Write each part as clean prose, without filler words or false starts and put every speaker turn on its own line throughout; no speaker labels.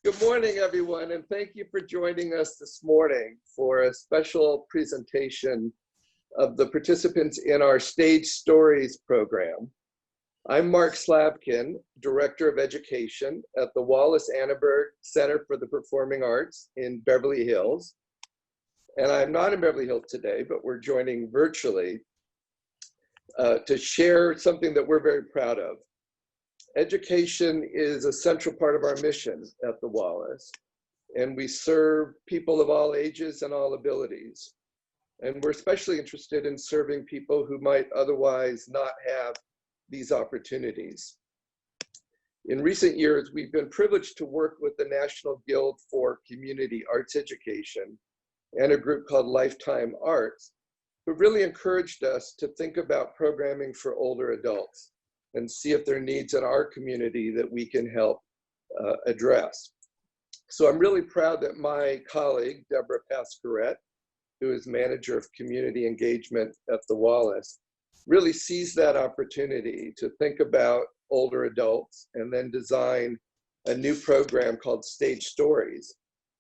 Good morning, everyone, and thank you for joining us this morning for a special presentation of the participants in our Stage Stories program. I'm Mark Slavkin, Director of Education at the Wallace Annenberg Center for the Performing Arts in Beverly Hills. And I'm not in Beverly Hills today, but we're joining virtually to share something that we're very proud of. Education is a central part of our mission at the Wallace, and we serve people of all ages and all abilities. And we're especially interested in serving people who might otherwise not have these opportunities. In recent years, we've been privileged to work with the National Guild for Community Arts Education and a group called Lifetime Arts, who really encouraged us to think about programming for older adults and see if there are needs in our community that we can help address. So I'm really proud that my colleague, Deborah Pasquarette, who is Manager of Community Engagement at the Wallace, really sees that opportunity to think about older adults and then design a new program called Stage Stories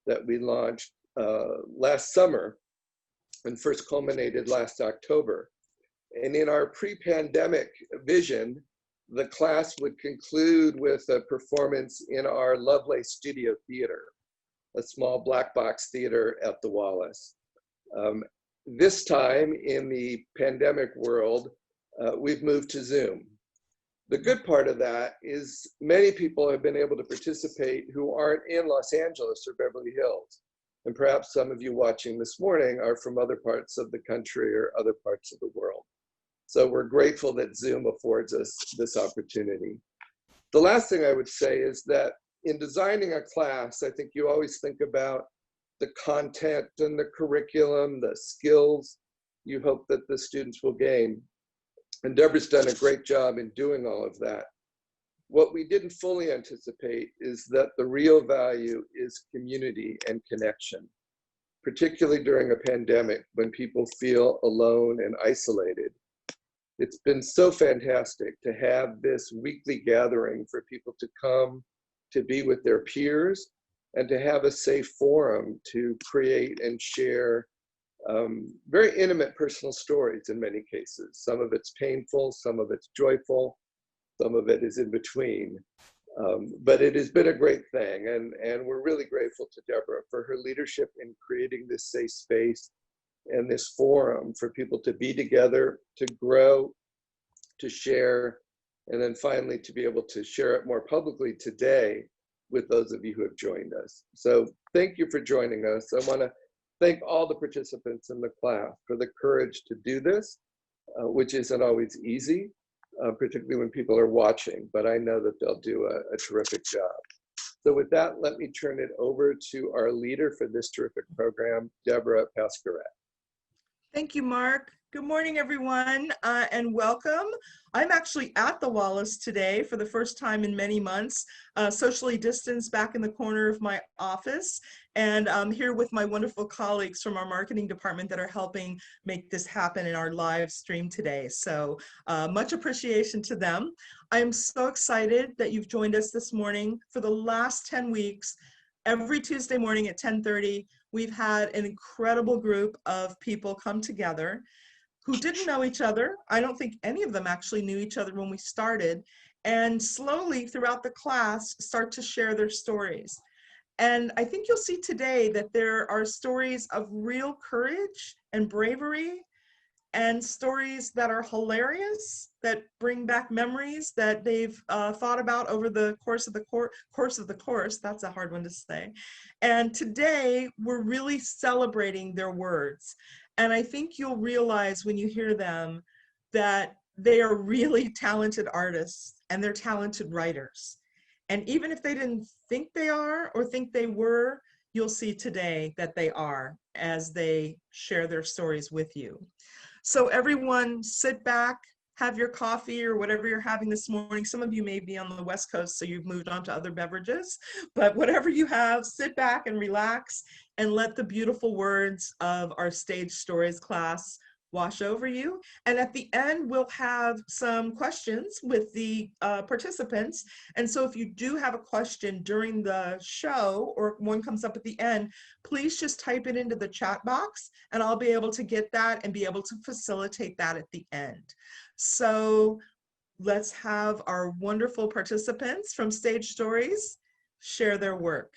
that we launched last summer and first culminated last October. And in our pre-pandemic vision, the class would conclude with a performance in our Lovelace Studio Theater, a small black box theater at the Wallace. This time in the pandemic world, we've moved to Zoom. The good part of that is many people have been able to participate who aren't in Los Angeles or Beverly Hills. And perhaps some of you watching this morning are from other parts of the country or other parts of the world. So we're grateful that Zoom affords us this opportunity. The last thing I would say is that in designing a class, I think you always think about the content and the curriculum, the skills you hope that the students will gain. And Deborah's done a great job in doing all of that. What we didn't fully anticipate is that the real value is community and connection, particularly during a pandemic when people feel alone and isolated. It's been so fantastic to have this weekly gathering for people to come, to be with their peers, and to have a safe forum to create and share very intimate personal stories in many cases. Some of it's painful, some of it's joyful, some of it is in between. But it has been a great thing, and we're really grateful to Deborah for her leadership in creating this safe space and this forum for people to be together, to grow, to share, and then finally to be able to share it more publicly today with those of you who have joined us. So thank you for joining us. I want to thank all the participants in the class for the courage to do this, which isn't always easy, particularly when people are watching, but I know that they'll do a terrific job. So with that, let me turn it over to our leader for this terrific program, Deborah Pasquarette.
Thank you, Mark. Good morning, everyone, and welcome. I'm actually at the Wallace today for the first time in many months, socially distanced back in the corner of my office, and I'm here with my wonderful colleagues from our marketing department that are helping make this happen in our live stream today. So much appreciation to them. I am so excited that you've joined us this morning. For the last 10 weeks, every Tuesday morning at 10:30, we've had an incredible group of people come together who didn't know each other. I don't think any of them actually knew each other when we started, and slowly throughout the class start to share their stories. And I think you'll see today that there are stories of real courage and bravery, and stories that are hilarious, that bring back memories that they've thought about over the course of the course. That's a hard one to say. And today we're really celebrating their words. And I think you'll realize when you hear them that they are really talented artists and they're talented writers. And even if they didn't think they are or think they were, you'll see today that they are as they share their stories with you. So everyone sit back, have your coffee or whatever you're having this morning. Some of you may be on the West Coast, so you've moved on to other beverages, but whatever you have, sit back and relax and let the beautiful words of our Stage Stories class wash over you. And at the end, we'll have some questions with the participants. And so if you do have a question during the show or one comes up at the end, please just type it into the chat box and I'll be able to get that and be able to facilitate that at the end. So let's have our wonderful participants from Stage Stories share their work.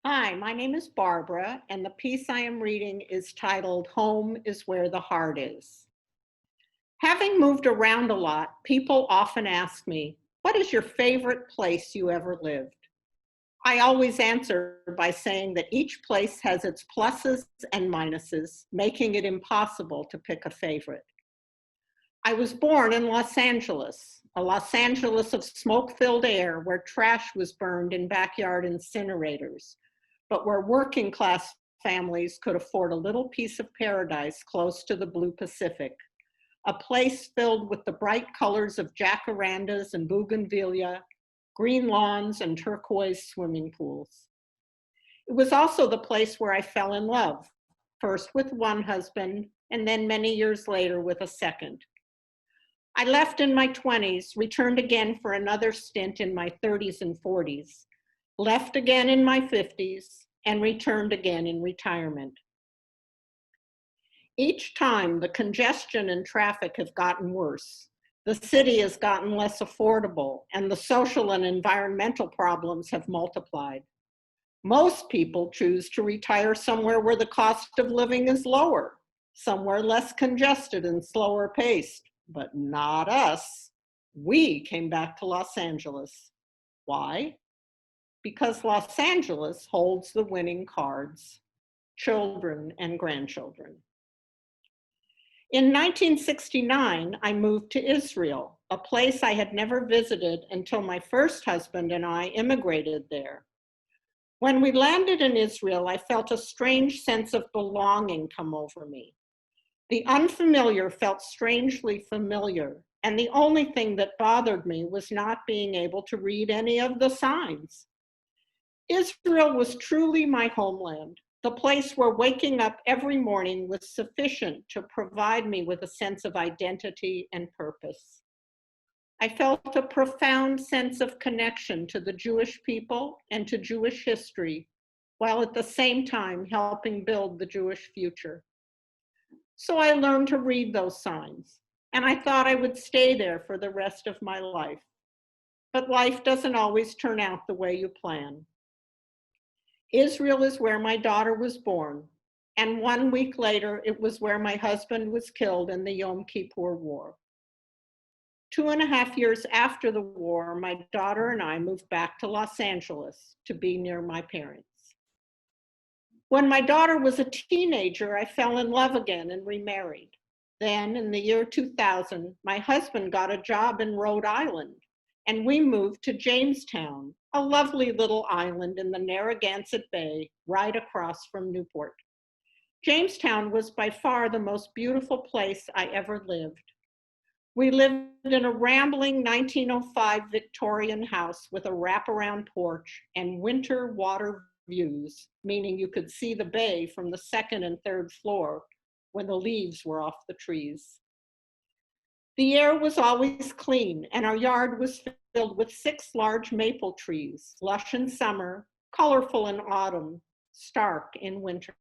Hi, my name is Barbara, and the piece I am reading is titled Home is Where the Heart Is. Having moved around a lot, people often ask me, what is your favorite place you ever lived? I always answer by saying that each place has its pluses and minuses, making it impossible to pick a favorite. I was born in Los Angeles, a Los Angeles of smoke-filled air where trash was burned in backyard incinerators, but where working class families could afford a little piece of paradise close to the blue Pacific, a place filled with the bright colors of jacarandas and bougainvillea, green lawns and turquoise swimming pools. It was also the place where I fell in love, first with one husband and then many years later with a second. I left in my 20s, returned again for another stint in my 30s and 40s, left again in my 50s, and returned again in retirement. Each time, the congestion and traffic have gotten worse. The city has gotten less affordable, and the social and environmental problems have multiplied. Most people choose to retire somewhere where the cost of living is lower, somewhere less congested and slower paced, but not us. We came back to Los Angeles. Why? Because Los Angeles holds the winning cards, children and grandchildren. In 1969, I moved to Israel, a place I had never visited until my first husband and I immigrated there. When we landed in Israel, I felt a strange sense of belonging come over me. The unfamiliar felt strangely familiar, and the only thing that bothered me was not being able to read any of the signs. Israel was truly my homeland, the place where waking up every morning was sufficient to provide me with a sense of identity and purpose. I felt a profound sense of connection to the Jewish people and to Jewish history, while at the same time helping build the Jewish future. So I learned to read those signs, and I thought I would stay there for the rest of my life. But life doesn't always turn out the way you plan. Israel is where my daughter was born, and 1 week later, it was where my husband was killed in the Yom Kippur War. 2.5 years after the war, my daughter and I moved back to Los Angeles to be near my parents. When my daughter was a teenager, I fell in love again and remarried. Then, in the year 2000, my husband got a job in Rhode Island, and we moved to Jamestown, a lovely little island in the Narragansett Bay, right across from Newport. Jamestown was by far the most beautiful place I ever lived. We lived in a rambling 1905 Victorian house with a wraparound porch and winter water views, meaning you could see the bay from the second and third floor when the leaves were off the trees. The air was always clean, and our yard was filled with 6 large maple trees, lush in summer, colorful in autumn, stark in winter.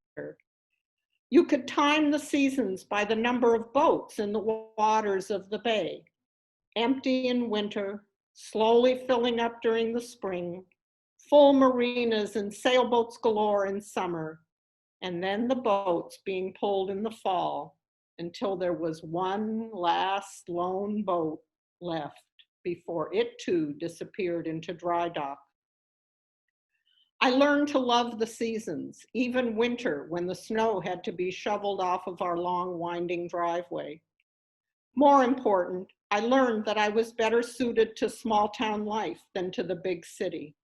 You could time the seasons by the number of boats in the waters of the bay, empty in winter, slowly filling up during the spring, full marinas and sailboats galore in summer, and then the boats being pulled in the fall until there was one last lone boat left before it too disappeared into dry dock. I learned to love the seasons, even winter when the snow had to be shoveled off of our long winding driveway. More important, I learned that I was better suited to small town life than to the big city.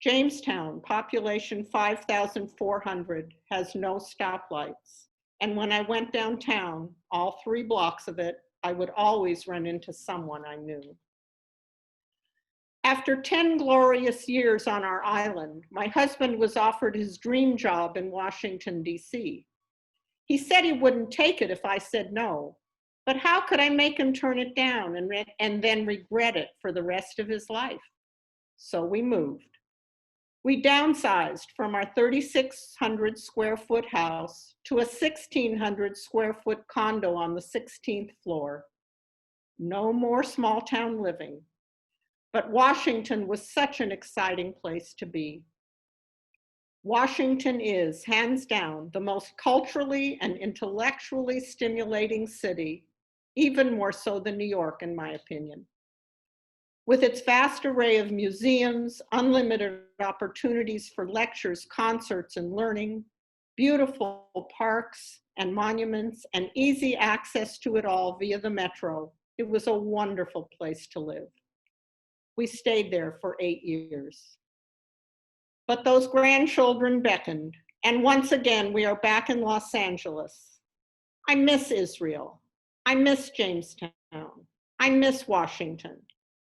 Jamestown, population 5,400, has no stoplights. And when I went downtown, all 3 blocks of it, I would always run into someone I knew. After 10 glorious years on our island, my husband was offered his dream job in Washington, D.C. He said he wouldn't take it if I said no, but how could I make him turn it down and then regret it for the rest of his life? So we moved. We downsized from our 3,600 square foot house to a 1,600 square foot condo on the 16th floor. No more small town living, but Washington was such an exciting place to be. Washington is, hands down, the most culturally and intellectually stimulating city, even more so than New York, in my opinion. With its vast array of museums, unlimited opportunities for lectures, concerts, and learning, beautiful parks and monuments, and easy access to it all via the metro, it was a wonderful place to live. We stayed there for 8 years. But those grandchildren beckoned, and once again, we are back in Los Angeles. I miss Israel. I miss Jamestown. I miss Washington.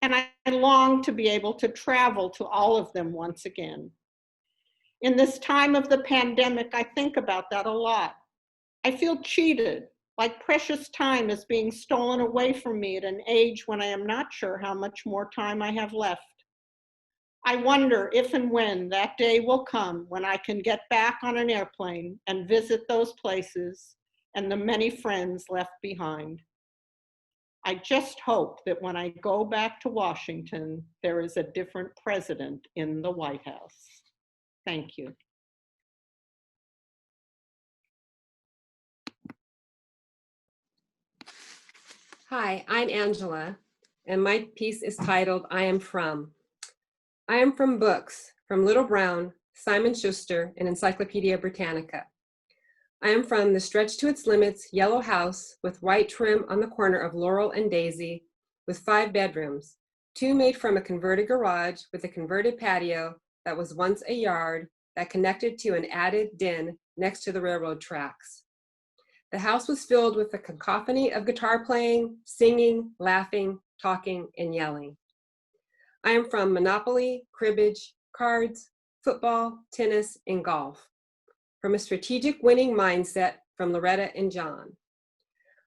And I long to be able to travel to all of them once again. In this time of the pandemic, I think about that a lot. I feel cheated, like precious time is being stolen away from me at an age when I am not sure how much more time I have left. I wonder if and when that day will come when I can get back on an airplane and visit those places and the many friends left behind. I just hope that when I go back to Washington, there is a different president in the White House. Thank you.
Hi, I'm Angela, and my piece is titled, I Am From. I am from books, from Little Brown, Simon Schuster, and Encyclopedia Britannica. I am from the stretched to its limits yellow house with white trim on the corner of Laurel and Daisy with 5 bedrooms, 2 made from a converted garage with a converted patio that was once a yard that connected to an added den next to the railroad tracks. The house was filled with a cacophony of guitar playing, singing, laughing, talking, and yelling. I am from Monopoly, cribbage, cards, football, tennis, and golf. From a strategic winning mindset from Loretta and John.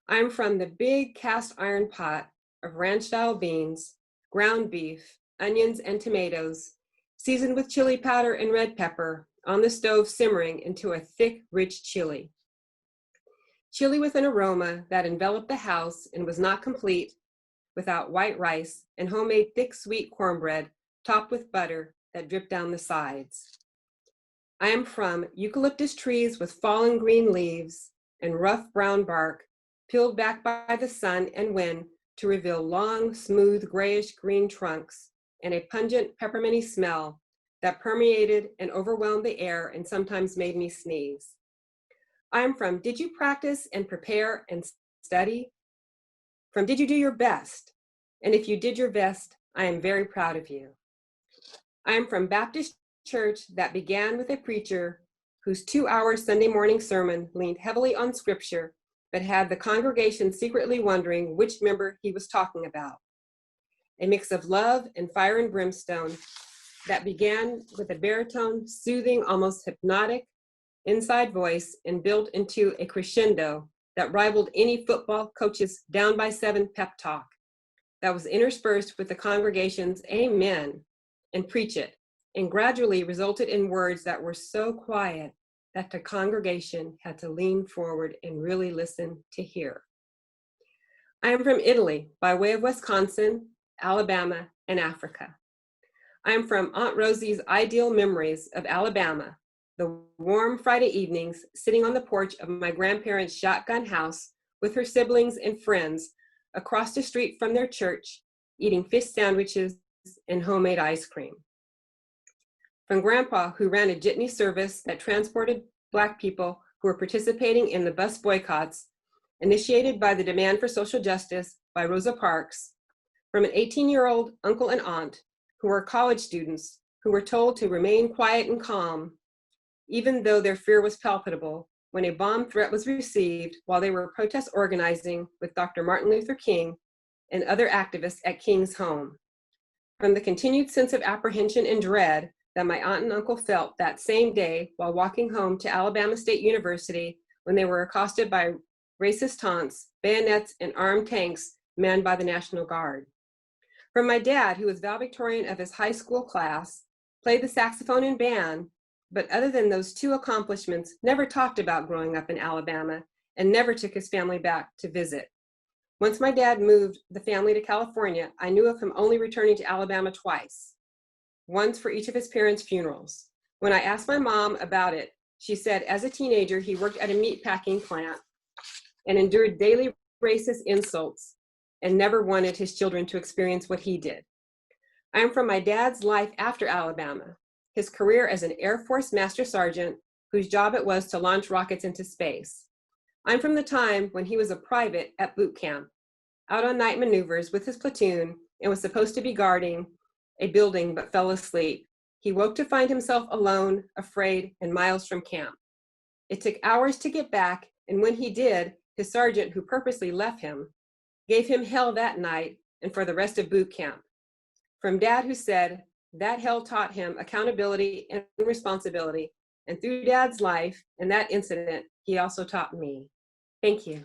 I'm from the big cast iron pot of ranch-style beans, ground beef, onions, and tomatoes, seasoned with chili powder and red pepper, on the stove simmering into a thick, rich chili. Chili with an aroma that enveloped the house and was not complete without white rice and homemade thick, sweet cornbread topped with butter that dripped down the sides. I am from eucalyptus trees with fallen green leaves and rough brown bark, peeled back by the sun and wind to reveal long, smooth, grayish green trunks and a pungent pepperminty smell that permeated and overwhelmed the air and sometimes made me sneeze. I am from did you practice and prepare and study? From did you do your best? And if you did your best, I am very proud of you. I am from Baptist church that began with a preacher whose 2-hour Sunday morning sermon leaned heavily on scripture, but had the congregation secretly wondering which member he was talking about. A mix of love and fire and brimstone that began with a baritone, soothing, almost hypnotic inside voice and built into a crescendo that rivaled any football coach's down by 7 pep talk that was interspersed with the congregation's amen and preach it, and gradually resulted in words that were so quiet that the congregation had to lean forward and really listen to hear. I am from Italy by way of Wisconsin, Alabama, and Africa. I am from Aunt Rosie's ideal memories of Alabama, the warm Friday evenings sitting on the porch of my grandparents' shotgun house with her siblings and friends across the street from their church, eating fish sandwiches and homemade ice cream. From Grandpa, who ran a jitney service that transported Black people who were participating in the bus boycotts initiated by the demand for social justice by Rosa Parks. From an 18-year-old uncle and aunt who were college students who were told to remain quiet and calm, even though their fear was palpable when a bomb threat was received while they were protest organizing with Dr. Martin Luther King and other activists at King's home. from the continued sense of apprehension and dread that my aunt and uncle felt that same day while walking home to Alabama State University when they were accosted by racist taunts, bayonets, and armed tanks manned by the National Guard. From my dad, who was valedictorian of his high school class, played the saxophone in band, but other than those two accomplishments, never talked about growing up in Alabama and never took his family back to visit. Once my dad moved the family to California, I knew of him only returning to Alabama twice, once for each of his parents' funerals. When I asked my mom about it, she said as a teenager, he worked at a meatpacking plant and endured daily racist insults and never wanted his children to experience what he did. I am from my dad's life after Alabama, his career as an Air Force Master Sergeant whose job it was to launch rockets into space. I'm from the time when he was a private at boot camp, out on night maneuvers with his platoon and was supposed to be guarding a building but fell asleep. He woke to find himself alone, afraid, and miles from camp. It took hours to get back, and when he did, his sergeant, who purposely left him, gave him hell that night and for the rest of boot camp. From Dad, who said that hell taught him accountability and responsibility, and through Dad's life and that incident, he also taught me. Thank you.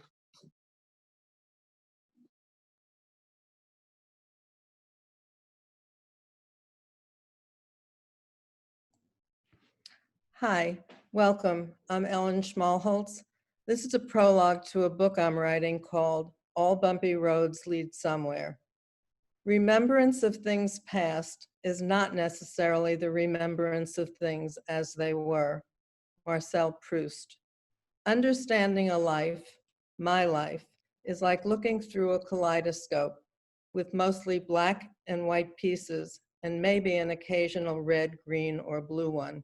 Hi, welcome. I'm Ellen Schmalholtz. This is a prologue to a book I'm writing called All Bumpy Roads Lead Somewhere. Remembrance of things past is not necessarily the remembrance of things as they were. Marcel Proust. Understanding a life, my life, is like looking through a kaleidoscope with mostly black and white pieces and maybe an occasional red, green, or blue one.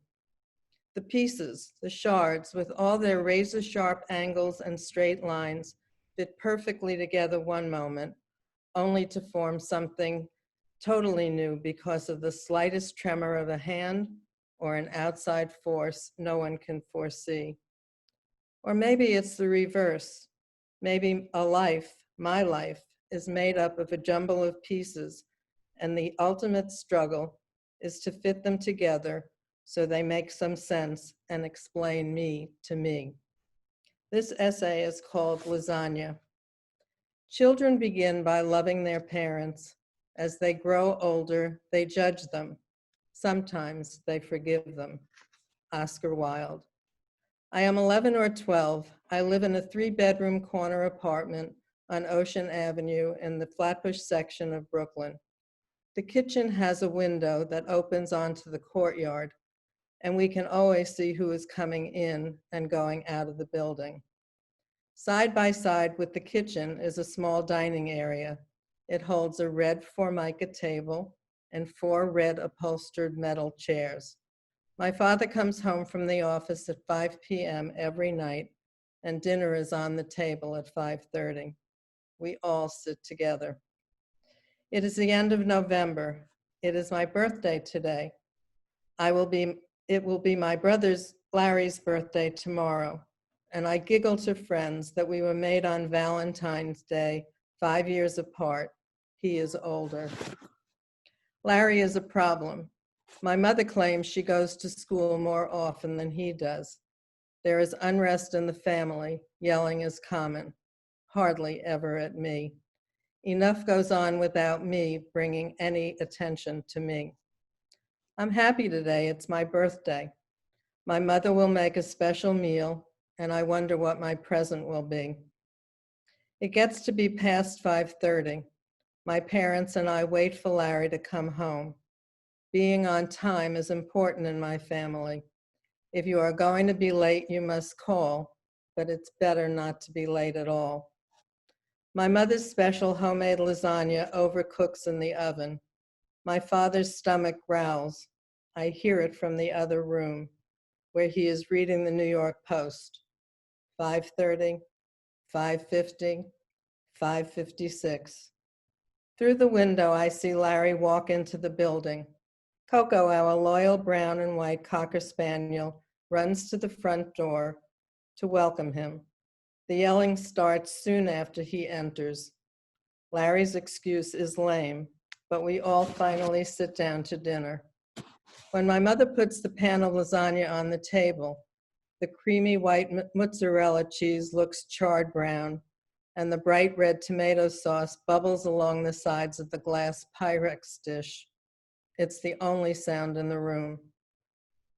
The pieces, the shards, with all their razor-sharp angles and straight lines, fit perfectly together one moment, only to form something totally new because of the slightest tremor of a hand or an outside force no one can foresee. Or maybe it's the reverse. Maybe a life, my life, is made up of a jumble of pieces, and the ultimate struggle is to fit them together so they make some sense and explain me to me. This essay is called Lasagna. Children begin by loving their parents. As they grow older, they judge them. Sometimes they forgive them. Oscar Wilde. I am 11 or 12. I live in a 3-bedroom corner apartment on Ocean Avenue in the Flatbush section of Brooklyn. The kitchen has a window that opens onto the courtyard, and we can always see who is coming in and going out of the building. Side by side with the kitchen is a small dining area. It holds a red Formica table and 4 red upholstered metal chairs. My father comes home from the office at 5 p.m. every night, and dinner is on the table at 5:30. We all sit together. It is the end of November. It is my birthday today. It will be my brother's Larry's birthday tomorrow, and I giggle to friends that we were made on Valentine's Day, 5 years apart. He is older. Larry is a problem. My mother claims she goes to school more often than he does. There is unrest in the family. Yelling is common, hardly ever at me. Enough goes on without me bringing any attention to me. I'm happy today. It's my birthday. My mother will make a special meal, and I wonder what my present will be. It gets to be past 5:30. My parents and I wait for Larry to come home. Being on time is important in my family. If you are going to be late, you must call, but it's better not to be late at all. My mother's special homemade lasagna overcooks in the oven. My father's stomach growls. I hear it from the other room, where he is reading the New York Post. 5:30, 5:50, 5:56. Through the window, I see Larry walk into the building. Coco, our loyal brown and white Cocker Spaniel, runs to the front door to welcome him. The yelling starts soon after he enters. Larry's excuse is lame, but we all finally sit down to dinner. When my mother puts the pan of lasagna on the table, the creamy white mozzarella cheese looks charred brown, and the bright red tomato sauce bubbles along the sides of the glass Pyrex dish. It's the only sound in the room.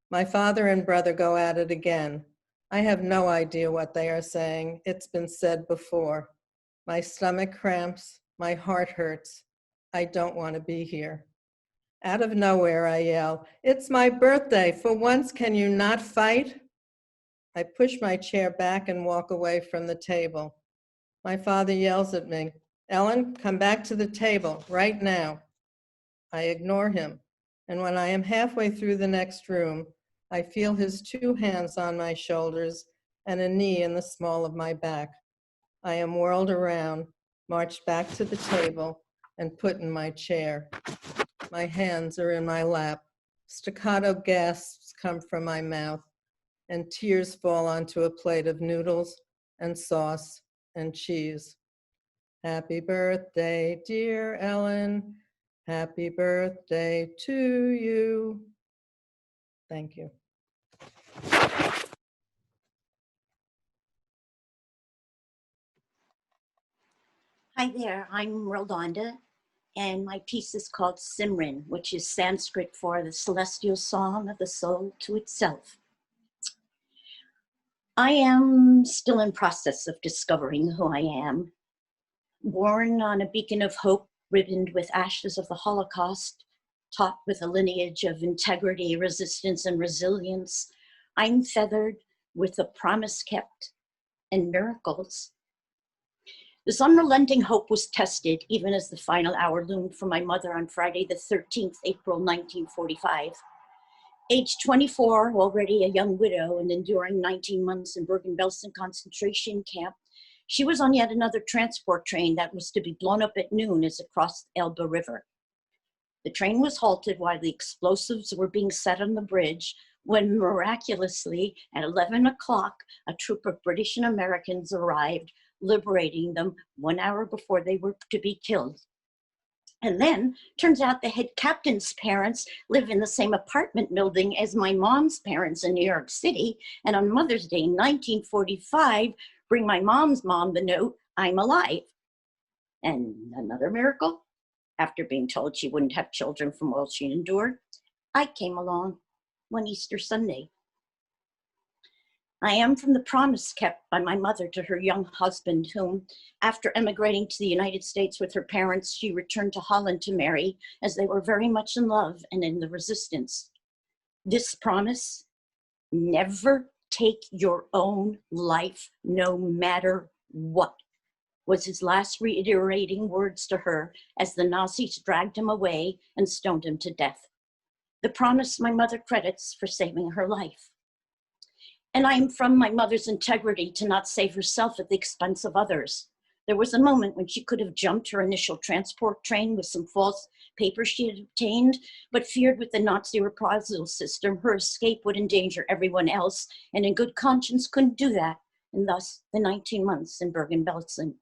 My father and brother go at it again. I have no idea what they are saying. It's been said before. My stomach cramps, my heart hurts. I don't want to be here. Out of nowhere, I yell, "It's my birthday. For once, can you not fight?" I push my chair back and walk away from the table. My father yells at me, "Ellen, come back to the table right now." I ignore him, and when I am halfway through the next room, I feel his 2 hands on my shoulders and a knee in the small of my back. I am whirled around, marched back to the table, and put in my chair. My hands are in my lap. Staccato gasps come from my mouth, and tears fall onto a plate of noodles and sauce and cheese. Happy birthday, dear Ellen. Happy birthday to you. Thank you.
Hi there, I'm Rolanda, and my piece is called Simran, which is Sanskrit for the celestial song of the soul to itself. I am still in process of discovering who I am. Born on a beacon of hope, ribboned with ashes of the Holocaust, taught with a lineage of integrity, resistance, and resilience, I'm feathered with a promise kept and miracles. This unrelenting hope was tested even as the final hour loomed for my mother on Friday, the 13th, April 1945. Age 24, already a young widow and enduring 19 months in Bergen-Belsen concentration camp, she was on yet another transport train that was to be blown up at noon as it crossed the Elbe River. The train was halted while the explosives were being set on the bridge when miraculously at 11 o'clock, a troop of British and Americans arrived, liberating them 1 hour before they were to be killed. And then, turns out the head captain's parents live in the same apartment building as my mom's parents in New York City, and on Mother's Day, 1945, bring my mom's mom the note, "I'm alive." And another miracle, after being told she wouldn't have children from all she endured, I came along one Easter Sunday. I am from the promise kept by my mother to her young husband, whom, after emigrating to the United States with her parents, she returned to Holland to marry, as they were very much in love and in the resistance. This promise, never take your own life, no matter what, was his last reiterating words to her as the Nazis dragged him away and stoned him to death. The promise my mother credits for saving her life. And I am from my mother's integrity to not save herself at the expense of others. There was a moment when she could have jumped her initial transport train with some false papers she had obtained, but feared with the Nazi reprisal system, her escape would endanger everyone else, and in good conscience couldn't do that, and thus the 19 months in Bergen-Belsen.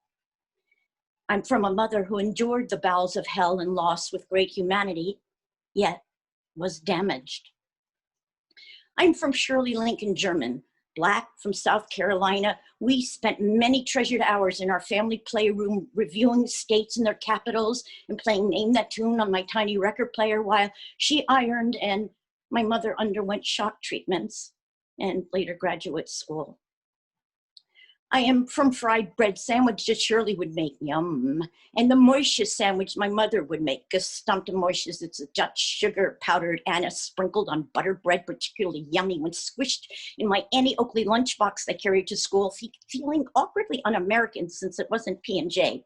I'm from a mother who endured the bowels of hell and loss with great humanity, yet was damaged. I'm from Shirley, Lincoln, German, Black from South Carolina. We spent many treasured hours in our family playroom reviewing states and their capitals and playing Name That Tune on my tiny record player while she ironed and my mother underwent shock treatments and later graduate school. I am from fried bread sandwiches Shirley would make, yum, and the Marsha sandwich my mother would make, gestampte Marsha's. It's a Dutch sugar powdered anise sprinkled on buttered bread, particularly yummy when squished in my Annie Oakley lunchbox I carried to school, feeling awkwardly un-American since it wasn't P&J.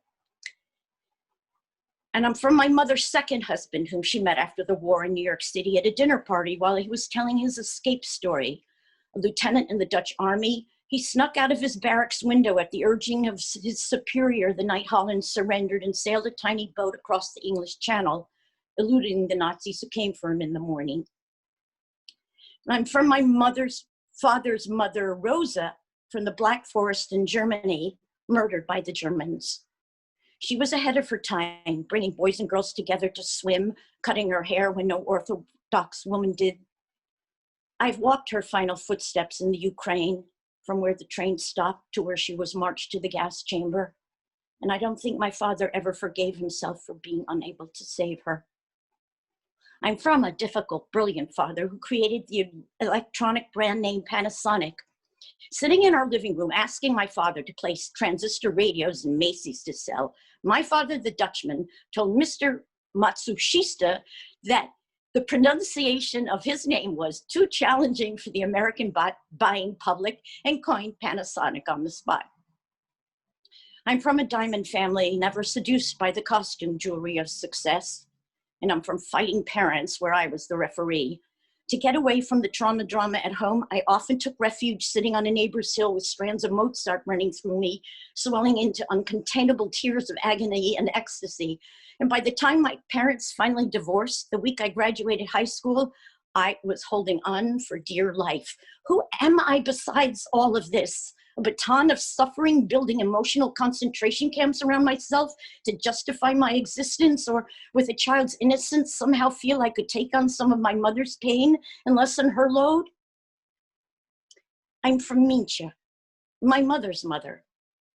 And I'm from my mother's second husband, whom she met after the war in New York City at a dinner party while he was telling his escape story. A lieutenant in the Dutch army, he snuck out of his barracks window at the urging of his superior the night Holland surrendered and sailed a tiny boat across the English Channel, eluding the Nazis who came for him in the morning. I'm from my father's mother, Rosa, from the Black Forest in Germany, murdered by the Germans. She was ahead of her time, bringing boys and girls together to swim, cutting her hair when no Orthodox woman did. I've walked her final footsteps in the Ukraine, from where the train stopped to where she was marched to the gas chamber. And I don't think my father ever forgave himself for being unable to save her. I'm from a difficult, brilliant father who created the electronic brand name Panasonic. Sitting in our living room, asking my father to place transistor radios and Macy's to sell, my father, the Dutchman, told Mr. Matsushita that the pronunciation of his name was too challenging for the American buying public and coined Panasonic on the spot. I'm from a diamond family, never seduced by the costume jewelry of success. And I'm from fighting parents where I was the referee. To get away from the drama at home, I often took refuge sitting on a neighbor's hill with strands of Mozart running through me, swelling into uncontainable tears of agony and ecstasy. And by the time my parents finally divorced, the week I graduated high school, I was holding on for dear life. Who am I besides all of this? A baton of suffering, building emotional concentration camps around myself to justify my existence, or with a child's innocence somehow feel I could take on some of my mother's pain and lessen her load? I'm from Mincha, my mother's mother,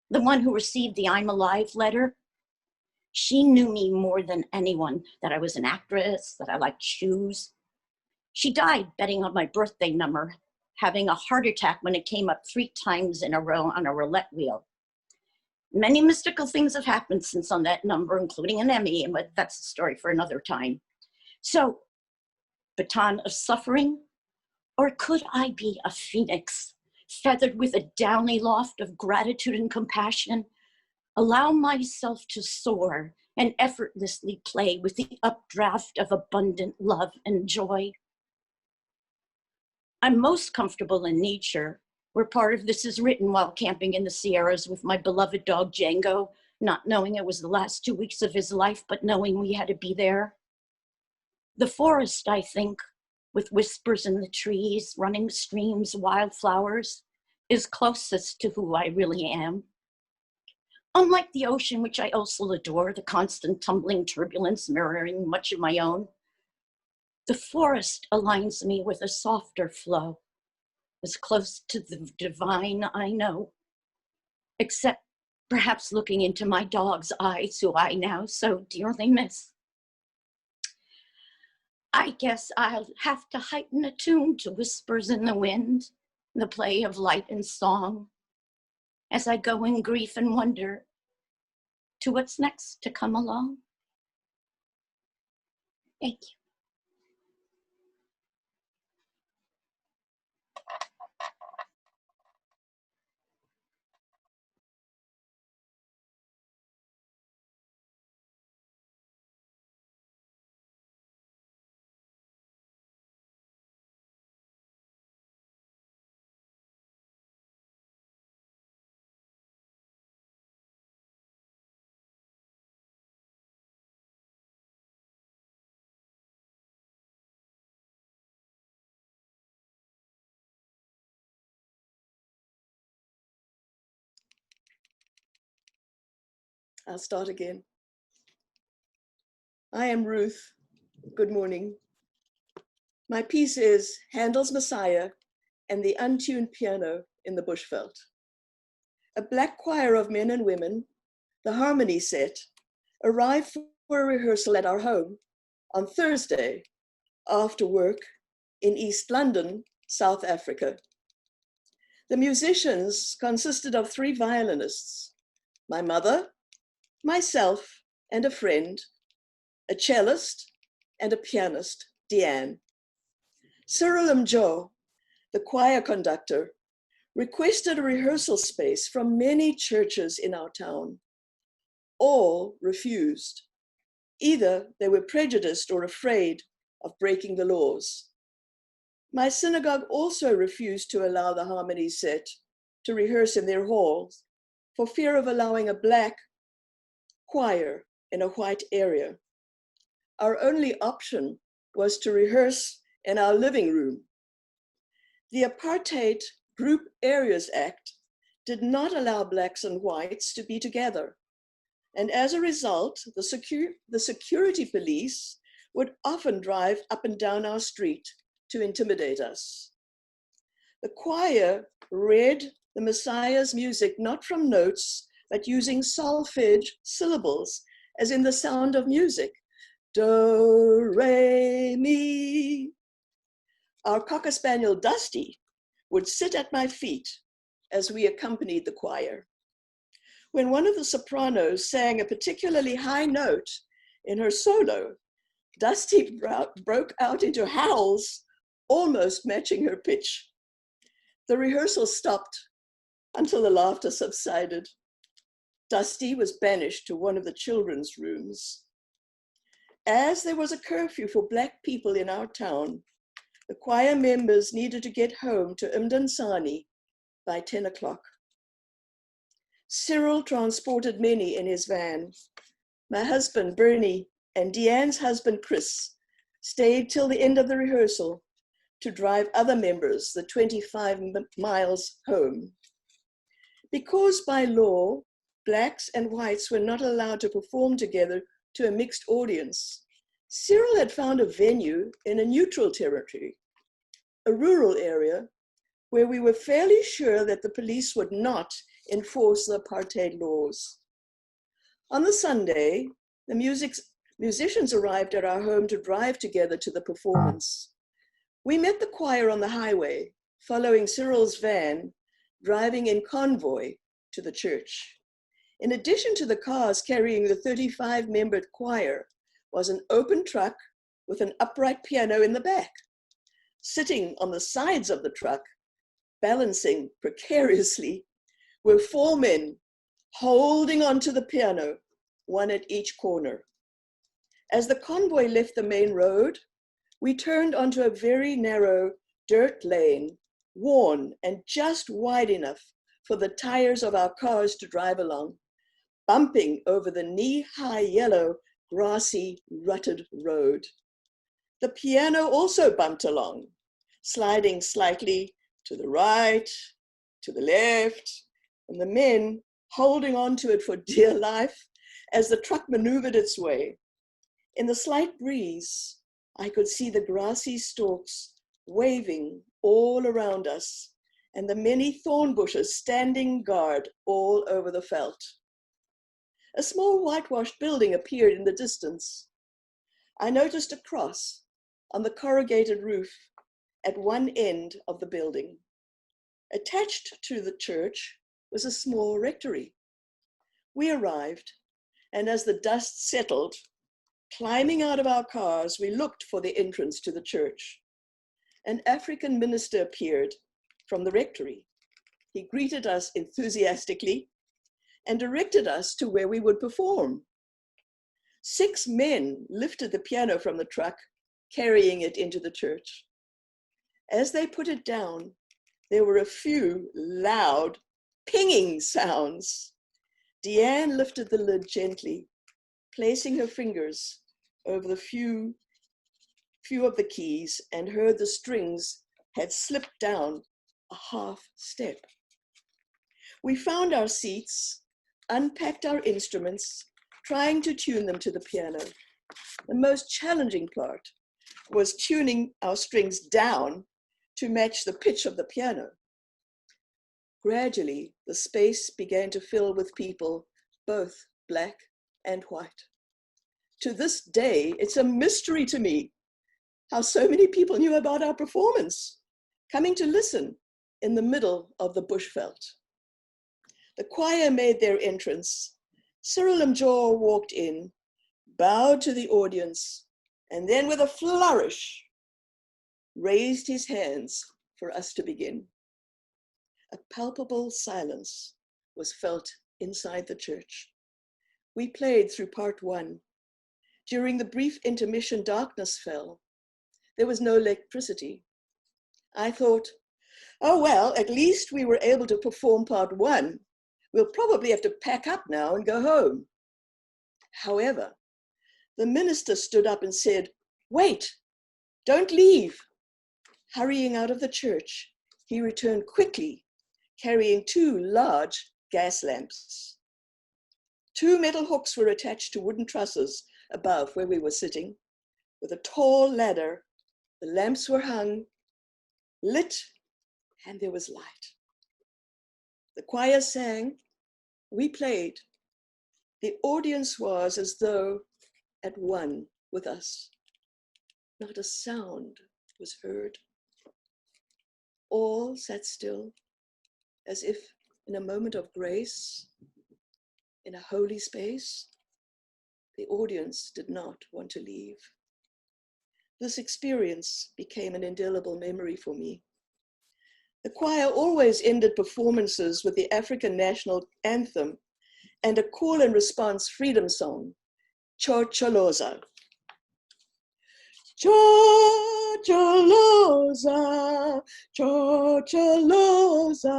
the one who received the I'm alive letter. She knew me more than anyone, that I was an actress, that I liked shoes. She died betting on my birthday number, having a heart attack when it came up 3 times in a row on a roulette wheel. Many mystical things have happened since on that number, including an Emmy, but that's a story for another time. So, baton of suffering, or could I be a phoenix, feathered with a downy loft of gratitude and compassion, allow myself to soar and effortlessly play with the updraft of abundant love and joy? I'm most comfortable in nature, where part of this is written while camping in the Sierras with my beloved dog Django, not knowing it was the last 2 weeks of his life, but knowing we had to be there. The forest, I think, with whispers in the trees, running streams, wildflowers, is closest to who I really am. Unlike the ocean, which I also adore, the constant tumbling turbulence mirroring much of my own, the forest aligns me with a softer flow, as close to the divine I know, except perhaps looking into my dog's eyes, who I now so dearly miss. I guess I'll have to heighten attuned to whispers in the wind, the play of light and song, as I go in grief and wonder to what's next to come along. Thank you.
I'll start again. I am Ruth. Good morning. My piece is Handel's Messiah and the Untuned Piano in the Bushveld. A black choir of men and women, the harmony set, arrived for a rehearsal at our home on Thursday after work in East London, South Africa. The musicians consisted of 3 violinists, my mother, myself and a friend, a cellist and a pianist, Deanne. Cyril Mjo, the choir conductor, requested a rehearsal space from many churches in our town. All refused. Either they were prejudiced or afraid of breaking the laws. My synagogue also refused to allow the harmony set to rehearse in their halls for fear of allowing a black choir in a white area. Our only option was to rehearse in our living room. The Apartheid Group Areas Act did not allow blacks and whites to be together. And as a result, the security police would often drive up and down our street to intimidate us. The choir read the Messiah's music not from notes, but using solfege syllables, as in The Sound of Music. Do, re, mi. Our cocker spaniel Dusty would sit at my feet as we accompanied the choir. When one of the sopranos sang a particularly high note in her solo, Dusty broke out into howls, almost matching her pitch. The rehearsal stopped until the laughter subsided. Dusty was banished to one of the children's rooms. As there was a curfew for Black people in our town, the choir members needed to get home to Umdansani by 10 o'clock. Cyril transported many in his van. My husband, Bernie, and Deanne's husband, Chris, stayed till the end of the rehearsal to drive other members the 25 miles home. Because by law, Blacks and whites were not allowed to perform together to a mixed audience, Cyril had found a venue in a neutral territory, a rural area where we were fairly sure that the police would not enforce the apartheid laws. On the Sunday, the musicians arrived at our home to drive together to the performance. We met the choir on the highway, following Cyril's van, driving in convoy to the church. In addition to the cars carrying the 35-membered choir was an open truck with an upright piano in the back. Sitting on the sides of the truck, balancing precariously, were 4 men holding onto the piano, one at each corner. As the convoy left the main road, we turned onto a very narrow dirt lane, worn and just wide enough for the tires of our cars to drive along, bumping over the knee-high yellow, grassy, rutted road. The piano also bumped along, sliding slightly to the right, to the left, and the men holding on to it for dear life as the truck maneuvered its way. In the slight breeze, I could see the grassy stalks waving all around us and the many thorn bushes standing guard all over the veld. A small whitewashed building appeared in the distance. I noticed a cross on the corrugated roof at one end of the building. Attached to the church was a small rectory. We arrived, and as the dust settled, climbing out of our cars, we looked for the entrance to the church. An African minister appeared from the rectory. He greeted us enthusiastically and directed us to where we would perform. 6 men lifted the piano from the truck, carrying it into the church. As they put it down, there were a few loud pinging sounds. Deanne lifted the lid gently, placing her fingers over the few of the keys, and heard the strings had slipped down a half step. We found our seats, unpacked our instruments, trying to tune them to the piano. The most challenging part was tuning our strings down to match the pitch of the piano. Gradually, the space began to fill with people, both Black and white. To this day, it's a mystery to me how so many people knew about our performance, coming to listen in the middle of the bushveld. The choir made their entrance. Cyril Mjor walked in, bowed to the audience, and then with a flourish, raised his hands for us to begin. A palpable silence was felt inside the church. We played through part 1. During the brief intermission, darkness fell. There was no electricity. I thought, oh well, at least we were able to perform part 1. We'll probably have to pack up now and go home. However, the minister stood up and said, wait, don't leave. Hurrying out of the church, he returned quickly, carrying 2 large gas lamps. 2 metal hooks were attached to wooden trusses above where we were sitting. With a tall ladder, the lamps were hung, lit, and there was light. The choir sang, we played. The audience was as though at one with us. Not a sound was heard. All sat still, as if in a moment of grace, in a holy space. The audience did not want to leave. This experience became an indelible memory for me. The choir always ended performances with the African national anthem and a call and response freedom song, Chocholoza. Chocholoza, Chocholoza,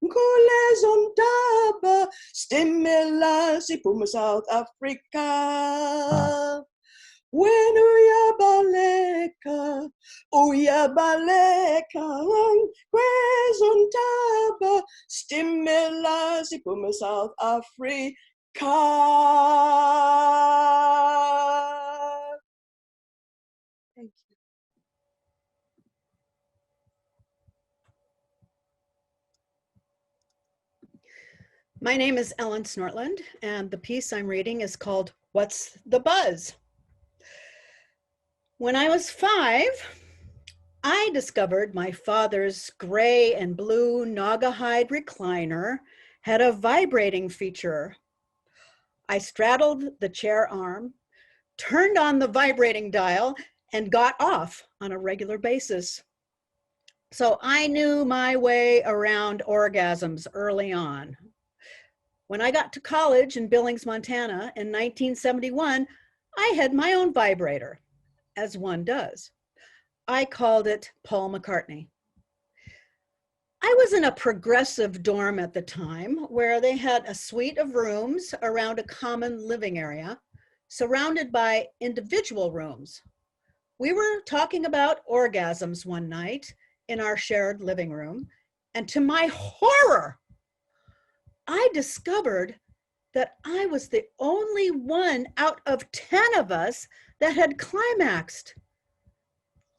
Nkoles ontaba, Stimela sipum South Africa. When uyabaleka, Nkoles ontaba, Stimela sipum South Africa. Thank you.
My name is Ellen Snortland, and the piece I'm reading is called What's the Buzz? When I was 5, I discovered my father's gray and blue Naugahyde recliner had a vibrating feature. I straddled the chair arm, turned on the vibrating dial, and got off on a regular basis. So I knew my way around orgasms early on. When I got to college in Billings, Montana in 1971, I had my own vibrator, as one does. I called it Paul McCartney. I was in a progressive dorm at the time where they had a suite of rooms around a common living area, surrounded by individual rooms. We were talking about orgasms one night in our shared living room, and to my horror, I discovered that I was the only one out of 10 of us that had climaxed.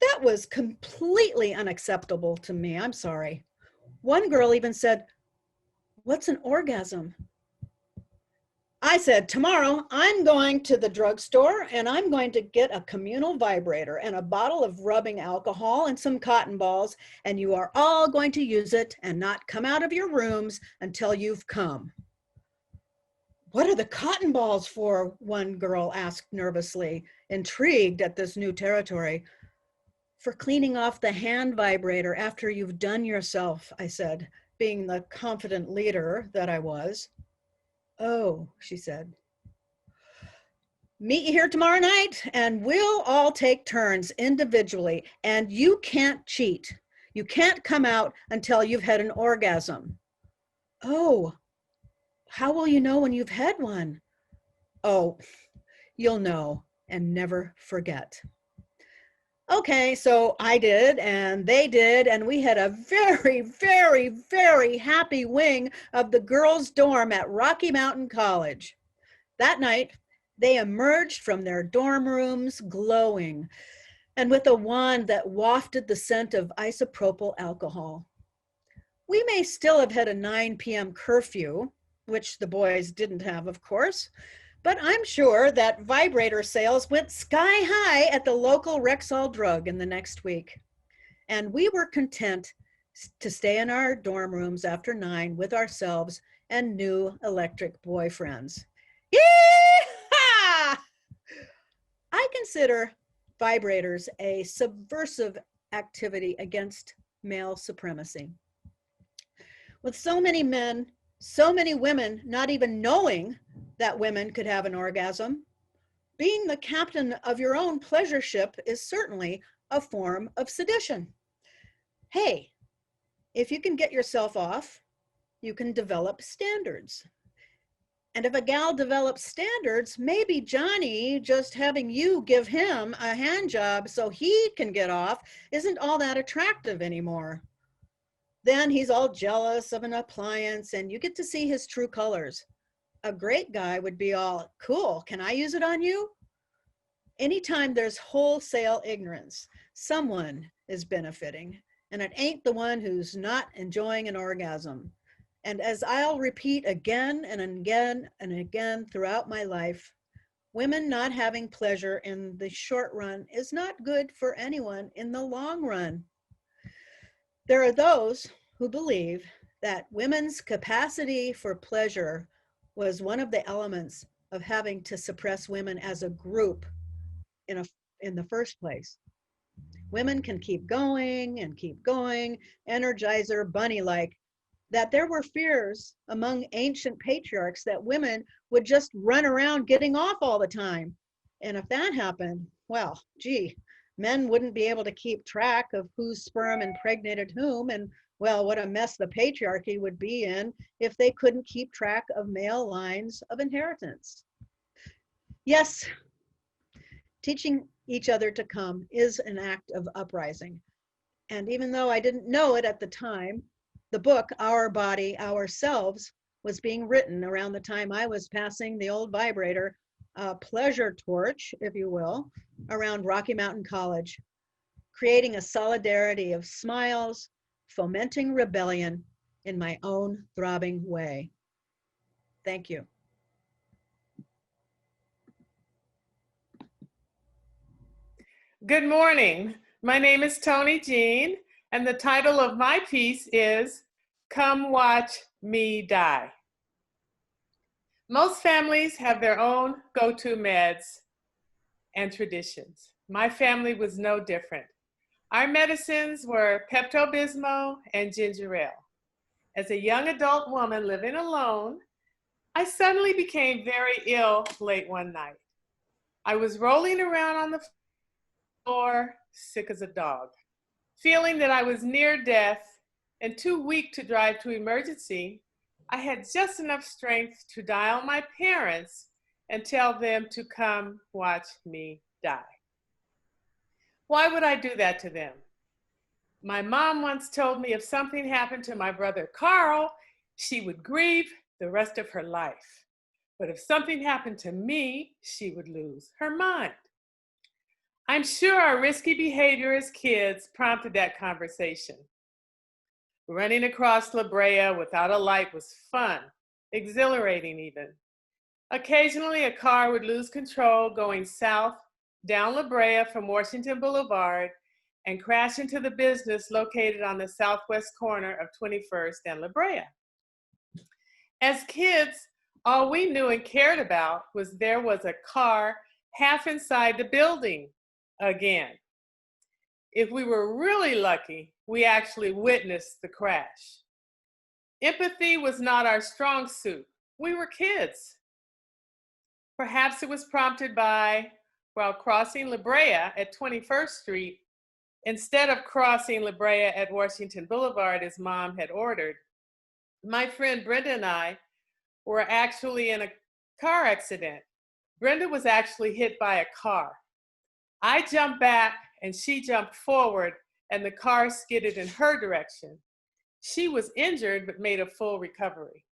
That was completely unacceptable to me. I'm sorry. One girl even said, "What's an orgasm?" I said, "Tomorrow I'm going to the drugstore and I'm going to get a communal vibrator and a bottle of rubbing alcohol and some cotton balls, and you are all going to use it and not come out of your rooms until you've come." "What are the cotton balls for?" one girl asked nervously, intrigued at this new territory. "For cleaning off the hand vibrator after you've done yourself," I said, being the confident leader that I was. "Oh," she said. "Meet you here tomorrow night and we'll all take turns individually, and you can't cheat. You can't come out until you've had an orgasm." "Oh, how will you know when you've had one?" "Oh, you'll know and never forget." Okay, so I did and they did, and we had a very, very, very happy wing of the girls' dorm at Rocky Mountain College. That night, they emerged from their dorm rooms glowing and with a wand that wafted the scent of isopropyl alcohol. We may still have had a 9 p.m. curfew, which the boys didn't have, of course, but I'm sure that vibrator sales went sky high at the local Rexall drug in the next week. And we were content to stay in our dorm rooms after 9 with ourselves and new electric boyfriends. Yee-haw! I consider vibrators a subversive activity against male supremacy. With so many men, so many women not even knowing that women could have an orgasm, being the captain of your own pleasure ship is certainly a form of sedition. Hey, if you can get yourself off, you can develop standards. And if a gal develops standards, maybe Johnny just having you give him a hand job so he can get off isn't all that attractive anymore. Then he's all jealous of an appliance and you get to see his true colors. A great guy would be all, cool, can I use it on you? Anytime there's wholesale ignorance, someone is benefiting, and it ain't the one who's not enjoying an orgasm. And as I'll repeat again and again and again throughout my life, women not having pleasure in the short run is not good for anyone in the long run. There are those who believe that women's capacity for pleasure was one of the elements of having to suppress women as a group in the first place. Women can keep going and keep going, Energizer bunny-like, that there were fears among ancient patriarchs that women would just run around getting off all the time. And if that happened, well, gee, men wouldn't be able to keep track of whose sperm impregnated whom, and well, what a mess the patriarchy would be in if they couldn't keep track of male lines of inheritance. Yes, teaching each other to come is an act of uprising. And even though I didn't know it at the time, the book, Our Body, Ourselves, was being written around the time I was passing the old vibrator pleasure torch, if you will, around Rocky Mountain College, creating a solidarity of smiles, fomenting rebellion in my own throbbing way. Thank you.
Good morning. My name is Tony Jean, and the title of my piece is Come Watch Me Die. Most families have their own go-to meds and traditions. My family was no different. Our medicines were Pepto-Bismol and ginger ale. As a young adult woman living alone, I suddenly became very ill late one night. I was rolling around on the floor, sick as a dog, feeling that I was near death and too weak to drive to emergency. I had just enough strength to dial my parents and tell them to come watch me die. Why would I do that to them? My mom once told me if something happened to my brother Carl, she would grieve the rest of her life. But if something happened to me, she would lose her mind. I'm sure our risky behavior as kids prompted that conversation. Running across La Brea without a light was fun, exhilarating even. Occasionally a car would lose control going south down La Brea from Washington Boulevard and crash into the business located on the southwest corner of 21st and La Brea. As kids, all we knew and cared about was there was a car half inside the building again. If we were really lucky, we actually witnessed the crash. Empathy was not our strong suit. We were kids. Perhaps it was prompted by, while crossing La Brea at 21st Street, instead of crossing La Brea at Washington Boulevard as Mom had ordered, my friend Brenda and I were actually in a car accident. Brenda was actually hit by a car. I jumped back and she jumped forward and the car skidded in her direction. She was injured but made a full recovery.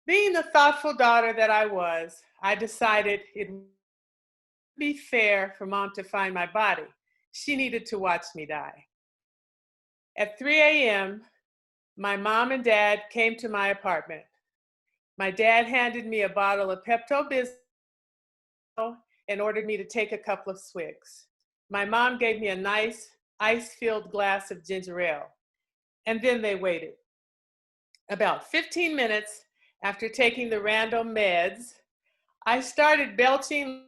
Being the thoughtful daughter that I was, I decided it would be fair for Mom to find my body. She needed to watch me die. At 3 a.m., my mom and dad came to my apartment. My dad handed me a bottle of Pepto-Bismol and ordered me to take a couple of swigs. My mom gave me a nice ice-filled glass of ginger ale, and then they waited. About 15 minutes after taking the random meds, I started belching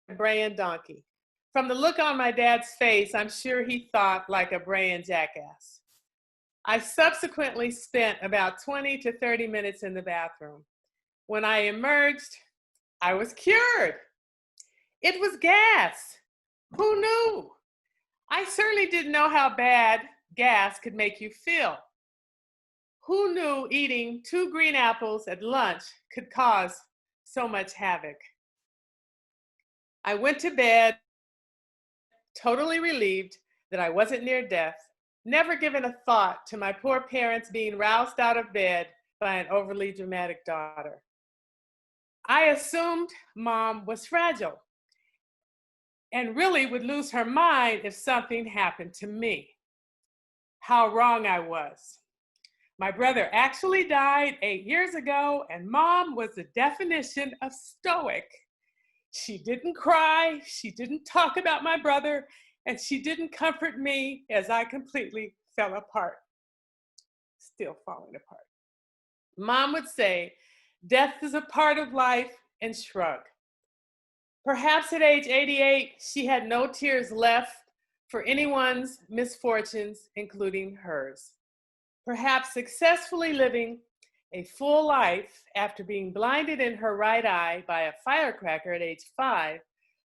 like a braying donkey. From the look on my dad's face, I'm sure he thought like a braying jackass. I subsequently spent about 20 to 30 minutes in the bathroom. When I emerged, I was cured. It was gas. Who knew? I certainly didn't know how bad gas could make you feel. Who knew eating 2 green apples at lunch could cause so much havoc? I went to bed totally relieved that I wasn't near death, never given a thought to my poor parents being roused out of bed by an overly dramatic daughter. I assumed Mom was fragile and really would lose her mind if something happened to me. How wrong I was. My brother actually died 8 years ago, and Mom was the definition of stoic. She didn't cry, she didn't talk about my brother, and she didn't comfort me as I completely fell apart. Still falling apart. Mom would say, death is a part of life, and shrug. Perhaps at age 88, she had no tears left for anyone's misfortunes, including hers. Perhaps successfully living a full life after being blinded in her right eye by a firecracker at age 5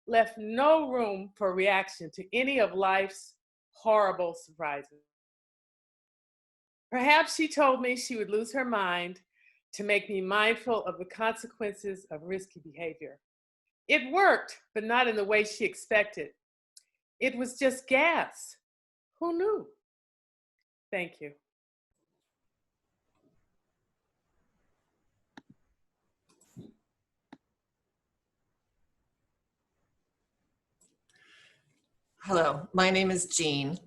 left no room for reaction to any of life's horrible surprises. Perhaps she told me she would lose her mind to make me mindful of the consequences of risky behavior. It worked, but not in the way she expected. It was just gas. Who knew? Thank you.
Hello, my name is Jean,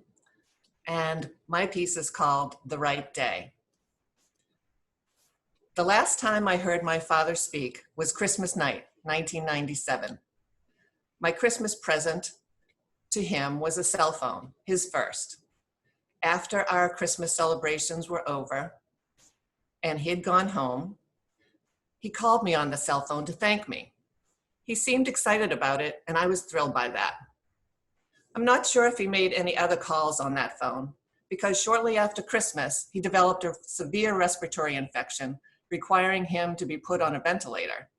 and my piece is called The Right Day. The last time I heard my father speak was Christmas night, 1997. My Christmas present to him was a cell phone, his first. After our Christmas celebrations were over and he'd gone home, he called me on the cell phone to thank me. He seemed excited about it, and I was thrilled by that. I'm not sure if he made any other calls on that phone, because shortly after Christmas, he developed a severe respiratory infection, requiring him to be put on a ventilator.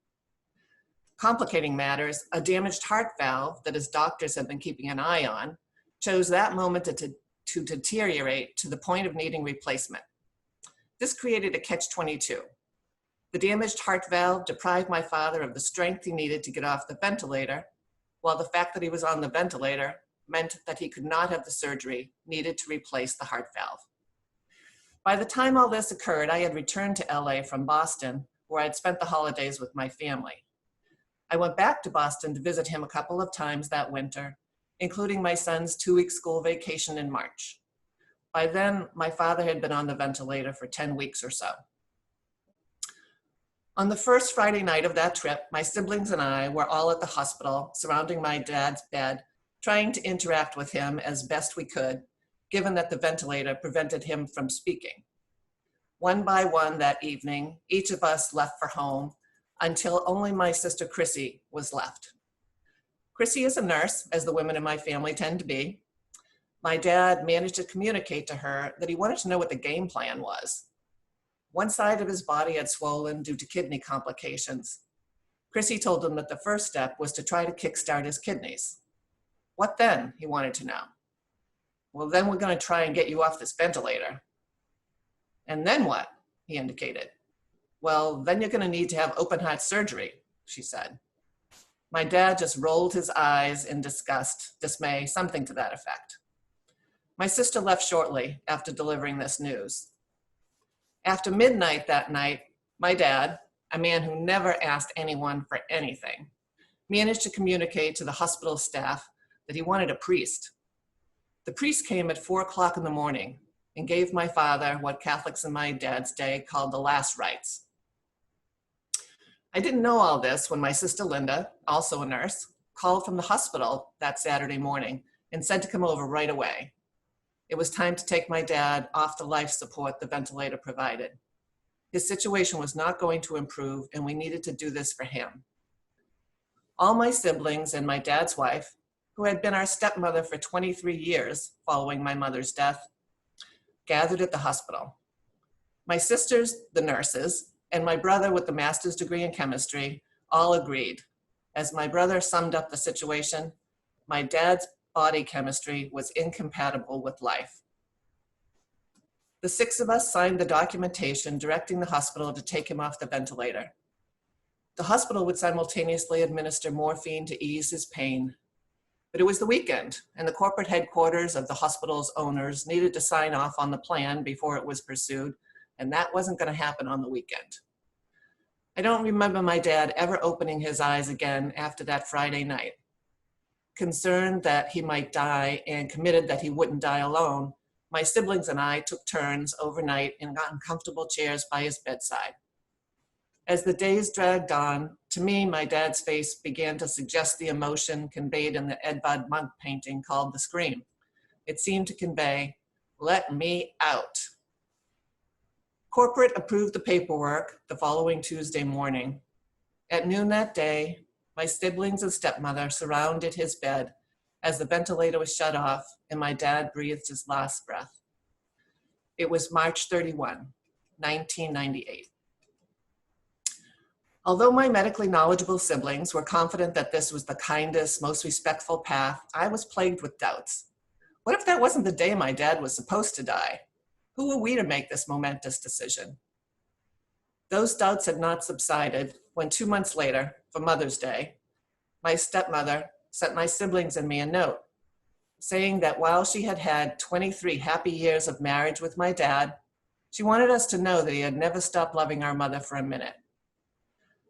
Complicating matters, a damaged heart valve that his doctors have been keeping an eye on chose that moment to deteriorate to the point of needing replacement. This created a catch-22. The damaged heart valve deprived my father of the strength he needed to get off the ventilator, while the fact that he was on the ventilator meant that he could not have the surgery needed to replace the heart valve. By the time all this occurred, I had returned to LA from Boston, where I had spent the holidays with my family. I went back to Boston to visit him a couple of times that winter, including my son's 2-week school vacation in March. By then, my father had been on the ventilator for 10 weeks or so. On the first Friday night of that trip, my siblings and I were all at the hospital, surrounding my dad's bed, trying to interact with him as best we could, given that the ventilator prevented him from speaking. One by one that evening, each of us left for home until only my sister Chrissy was left. Chrissy is a nurse, as the women in my family tend to be. My dad managed to communicate to her that he wanted to know what the game plan was. One side of his body had swollen due to kidney complications. Chrissy told him that the first step was to try to kickstart his kidneys. What then, he wanted to know. Well, then we're going to try and get you off this ventilator. And then what, he indicated. Well, then you're going to need to have open heart surgery, she said. My dad just rolled his eyes in disgust, dismay, something to that effect. My sister left shortly after delivering this news. After midnight that night, my dad, a man who never asked anyone for anything, managed to communicate to the hospital staff that he wanted a priest. The priest came at 4 o'clock in the morning and gave my father what Catholics in my dad's day called the last rites. I didn't know all this when my sister Linda, also a nurse, called from the hospital that Saturday morning and said to come over right away. It was time to take my dad off the life support the ventilator provided. His situation was not going to improve, and we needed to do this for him. All my siblings and my dad's wife, who had been our stepmother for 23 years following my mother's death, gathered at the hospital. My sisters, the nurses, and my brother with the master's degree in chemistry all agreed. As my brother summed up the situation, my dad's body chemistry was incompatible with life. The 6 of us signed the documentation directing the hospital to take him off the ventilator. The hospital would simultaneously administer morphine to ease his pain. But it was the weekend, and the corporate headquarters of the hospital's owners needed to sign off on the plan before it was pursued, and that wasn't going to happen on the weekend. I don't remember my dad ever opening his eyes again after that Friday night. Concerned that he might die and committed that he wouldn't die alone, my siblings and I took turns overnight and got in comfortable chairs by his bedside. As the days dragged on, to me, my dad's face began to suggest the emotion conveyed in the Ed Bud Monk painting called The Scream. It seemed to convey, "Let me out." Corporate approved the paperwork the following Tuesday morning. At noon that day, my siblings and stepmother surrounded his bed as the ventilator was shut off and my dad breathed his last breath. It was March 31, 1998. Although my medically knowledgeable siblings were confident that this was the kindest, most respectful path, I was plagued with doubts. What if that wasn't the day my dad was supposed to die? Who were we to make this momentous decision? Those doubts had not subsided when 2 months later, for Mother's Day, my stepmother sent my siblings and me a note saying that while she had had 23 happy years of marriage with my dad, she wanted us to know that he had never stopped loving our mother for a minute.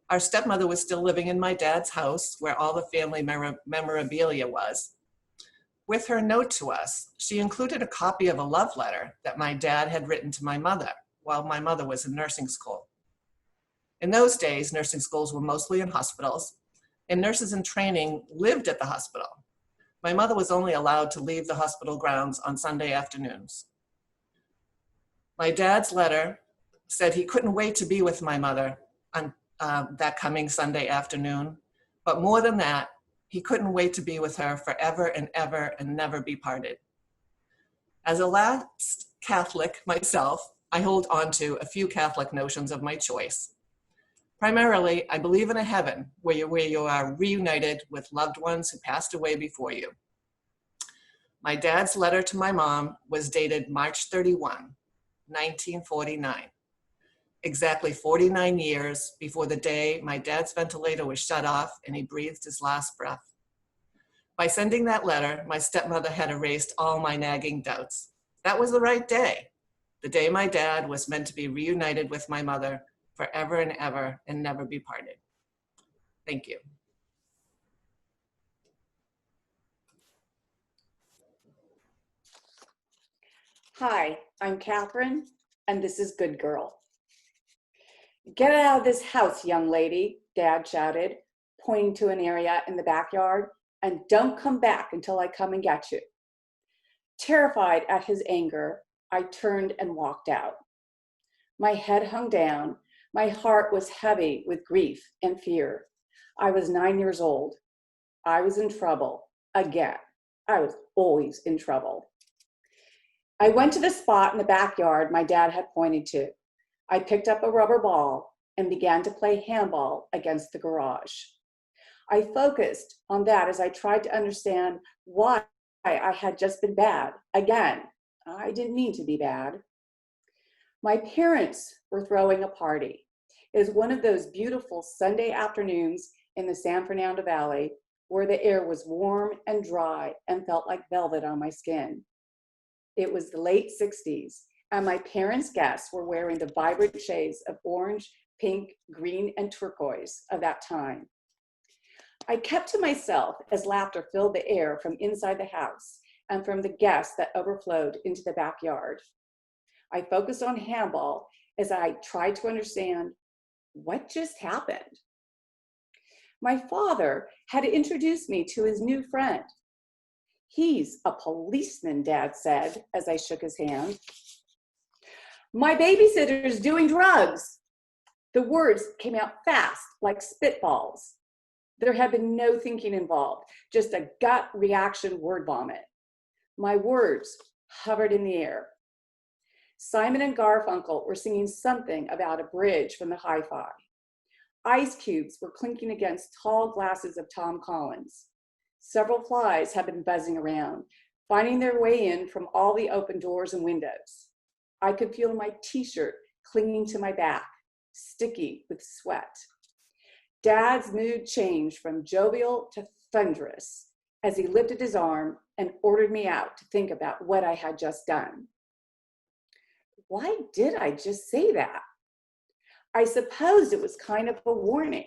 Our stepmother was still living in my dad's house where all the family memorabilia was. With her note to us, she included a copy of a love letter that my dad had written to my mother while my mother was in nursing school. In those days, nursing schools were mostly in hospitals, and nurses in training lived at the hospital. My mother was only allowed to leave the hospital grounds on Sunday afternoons. My dad's letter said he couldn't wait to be with my mother on that coming Sunday afternoon, but more than that, he couldn't wait to be with her forever and ever and never be parted. As a last Catholic myself, I hold on to a few Catholic notions of my choice. Primarily, I believe in a heaven where you are reunited with loved ones who passed away before you. My dad's letter to my mom was dated March 31, 1949. Exactly 49 years before the day my dad's ventilator was shut off and he breathed his last breath. By sending that letter, my stepmother had erased all my nagging doubts. That was the right day, the day my dad was meant to be reunited with my mother forever and ever and never be parted. Thank you.
Hi, I'm Catherine, and this is Good Girl. Get out of this house, young lady, Dad shouted, pointing to an area in the backyard, and don't come back until I come and get you. Terrified at his anger, I turned and walked out. My head hung down. My heart was heavy with grief and fear. I was 9 years old. I was in trouble. Again, I was always in trouble. I went to the spot in the backyard my dad had pointed to. I picked up a rubber ball and began to play handball against the garage. I focused on that as I tried to understand why I had just been bad. Again, I didn't mean to be bad. My parents were throwing a party. It was one of those beautiful Sunday afternoons in the San Fernando Valley where the air was warm and dry and felt like velvet on my skin. It was the late 60s, and my parents' guests were wearing the vibrant shades of orange, pink, green, and turquoise of that time. I kept to myself as laughter filled the air from inside the house and from the guests that overflowed into the backyard. I focused on handball as I tried to understand what just happened. My father had introduced me to his new friend. He's a policeman, Dad said as I shook his hand. My babysitter's doing drugs. The words came out fast, like spitballs. There had been no thinking involved, just a gut reaction word vomit. My words hovered in the air. Simon and Garfunkel were singing something about a bridge from the hi-fi. Ice cubes were clinking against tall glasses of Tom Collins. Several flies had been buzzing around, finding their way in from all the open doors and windows. I could feel my t-shirt clinging to my back, sticky with sweat. Dad's mood changed from jovial to thunderous as he lifted his arm and ordered me out to think about what I had just done. Why did I just say that? I supposed it was kind of a warning.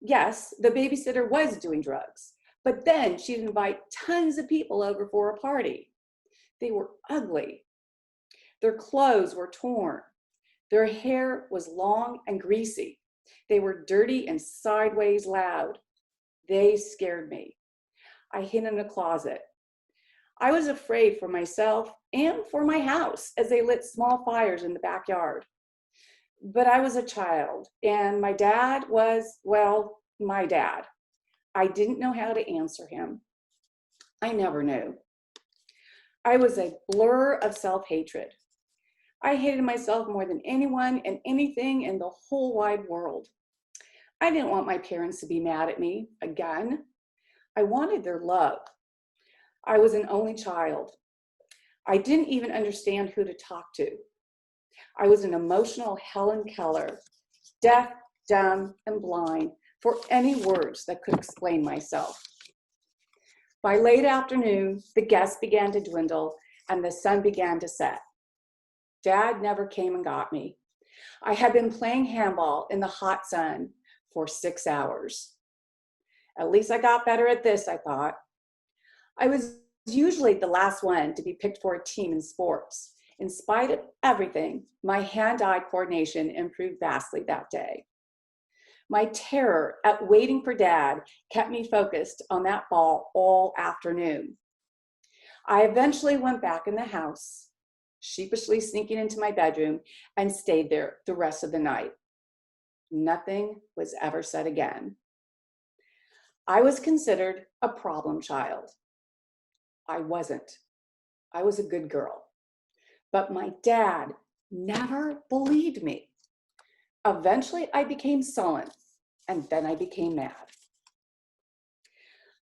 Yes, the babysitter was doing drugs, but then she'd invite tons of people over for a party. They were ugly. Their clothes were torn. Their hair was long and greasy. They were dirty and sideways loud. They scared me. I hid in a closet. I was afraid for myself and for my house as they lit small fires in the backyard. But I was a child, and my dad was, well, my dad. I didn't know how to answer him. I never knew. I was a blur of self-hatred. I hated myself more than anyone and anything in the whole wide world. I didn't want my parents to be mad at me again. I wanted their love. I was an only child. I didn't even understand who to talk to. I was an emotional Helen Keller, deaf, dumb, and blind for any words that could explain myself. By late afternoon, the guests began to dwindle and the sun began to set. Dad never came and got me. I had been playing handball in the hot sun for 6 hours. At least I got better at this, I thought. I was usually the last one to be picked for a team in sports. In spite of everything, my hand-eye coordination improved vastly that day. My terror at waiting for Dad kept me focused on that ball all afternoon. I eventually went back in the house, sheepishly sneaking into my bedroom, and stayed there the rest of the night. Nothing was ever said again. I was considered a problem child. I wasn't. I was a good girl. But my dad never believed me. Eventually, I became sullen, and then I became mad.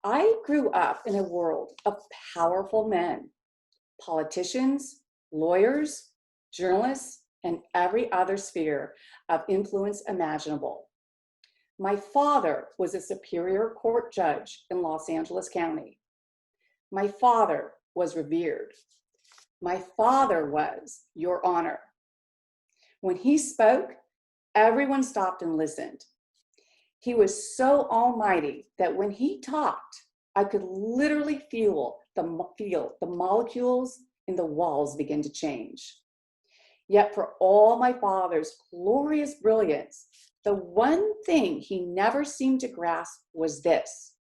I grew up in a world of powerful men, politicians, lawyers, journalists, and every other sphere of influence imaginable. My father was a Superior Court judge in Los Angeles County. My father was revered. My father was Your Honor. When he spoke, everyone stopped and listened. He was so almighty that when he talked, I could literally feel the molecules in the walls begin to change. Yet for all my father's glorious brilliance, the one thing he never seemed to grasp was this.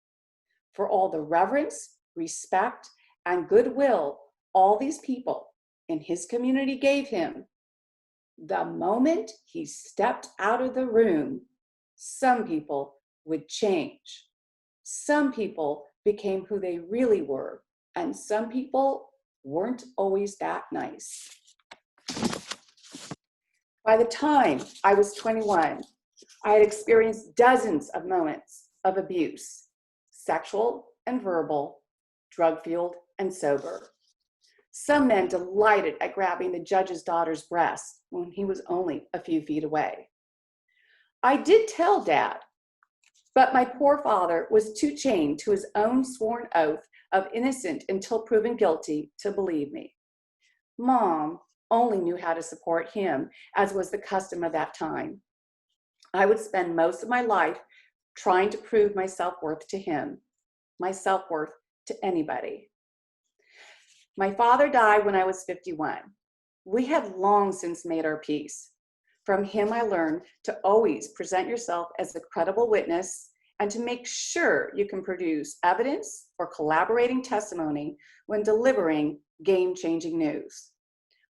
For all the reverence, respect, and goodwill all these people in his community gave him, the moment he stepped out of the room, some people would change. Some people became who they really were, and some people weren't always that nice. By the time I was 21, I had experienced dozens of moments of abuse, sexual and verbal, drug-fueled and sober. Some men delighted at grabbing the judge's daughter's breasts when he was only a few feet away. I did tell Dad, but my poor father was too chained to his own sworn oath of innocent until proven guilty to believe me. Mom only knew how to support him, as was the custom of that time. I would spend most of my life trying to prove my self-worth to him, my self-worth to anybody. My father died when I was 51. We had long since made our peace. From him, I learned to always present yourself as a credible witness and to make sure you can produce evidence or collaborating testimony when delivering game-changing news.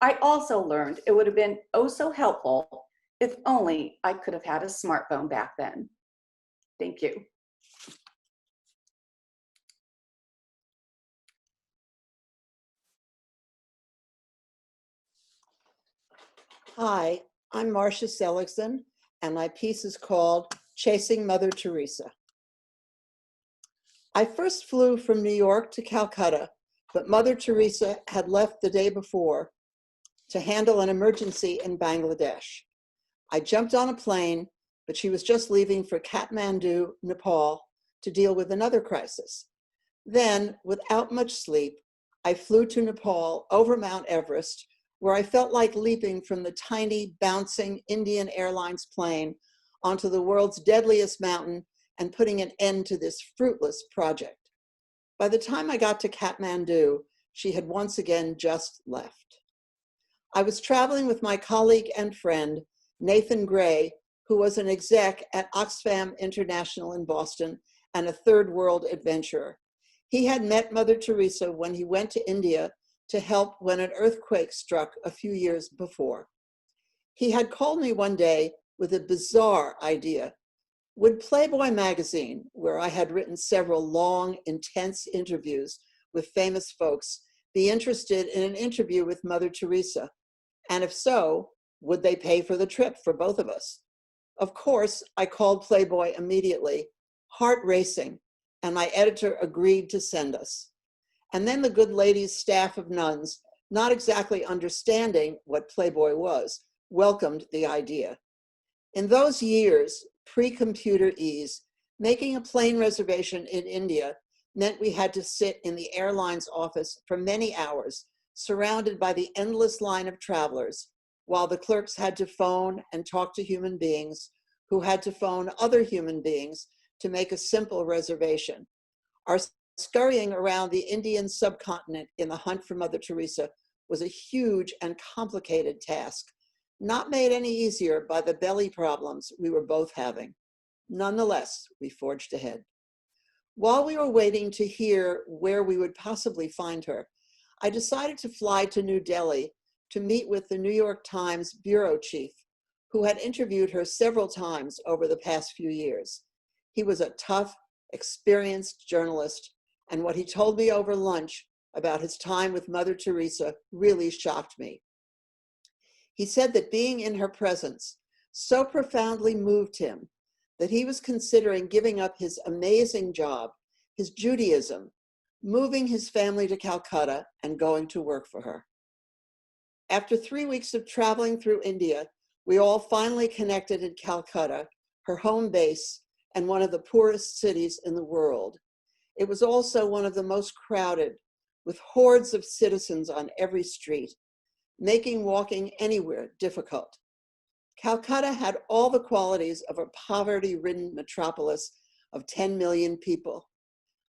I also learned it would have been oh so helpful if only I could have had a smartphone back then. Thank you.
Hi, I'm Marsha Seligson, and my piece is called Chasing Mother Theresa. I first flew from New York to Calcutta, but Mother Theresa had left the day before to handle an emergency in Bangladesh. I jumped on a plane, but she was just leaving for Kathmandu, Nepal, to deal with another crisis. Then, without much sleep, I flew to Nepal over Mount Everest, where I felt like leaping from the tiny, bouncing Indian Airlines plane onto the world's deadliest mountain and putting an end to this fruitless project. By the time I got to Kathmandu, she had once again just left. I was traveling with my colleague and friend, Nathan Gray, who was an exec at Oxfam International in Boston and a third world adventurer. He had met Mother Teresa when he went to India to help when an earthquake struck a few years before. He had called me one day with a bizarre idea. Would Playboy magazine, where I had written several long, intense interviews with famous folks, be interested in an interview with Mother Teresa? And if so, would they pay for the trip for both of us? Of course, I called Playboy immediately, heart racing, and my editor agreed to send us. And then the good lady's staff of nuns, not exactly understanding what Playboy was, welcomed the idea. In those years, pre-computer ease, making a plane reservation in India meant we had to sit in the airline's office for many hours, surrounded by the endless line of travelers, while the clerks had to phone and talk to human beings who had to phone other human beings to make a simple reservation. Our scurrying around the Indian subcontinent in the hunt for Mother Teresa was a huge and complicated task, not made any easier by the belly problems we were both having. Nonetheless, we forged ahead. While we were waiting to hear where we would possibly find her, I decided to fly to New Delhi to meet with the New York Times bureau chief, who had interviewed her several times over the past few years. He was a tough, experienced journalist, and what he told me over lunch about his time with Mother Teresa really shocked me. He said that being in her presence so profoundly moved him that he was considering giving up his amazing job, his Judaism, moving his family to Calcutta and going to work for her. After 3 weeks of traveling through India, we all finally connected in Calcutta, her home base and one of the poorest cities in the world. It was also one of the most crowded, with hordes of citizens on every street, making walking anywhere difficult. Calcutta had all the qualities of a poverty-ridden metropolis of 10 million people.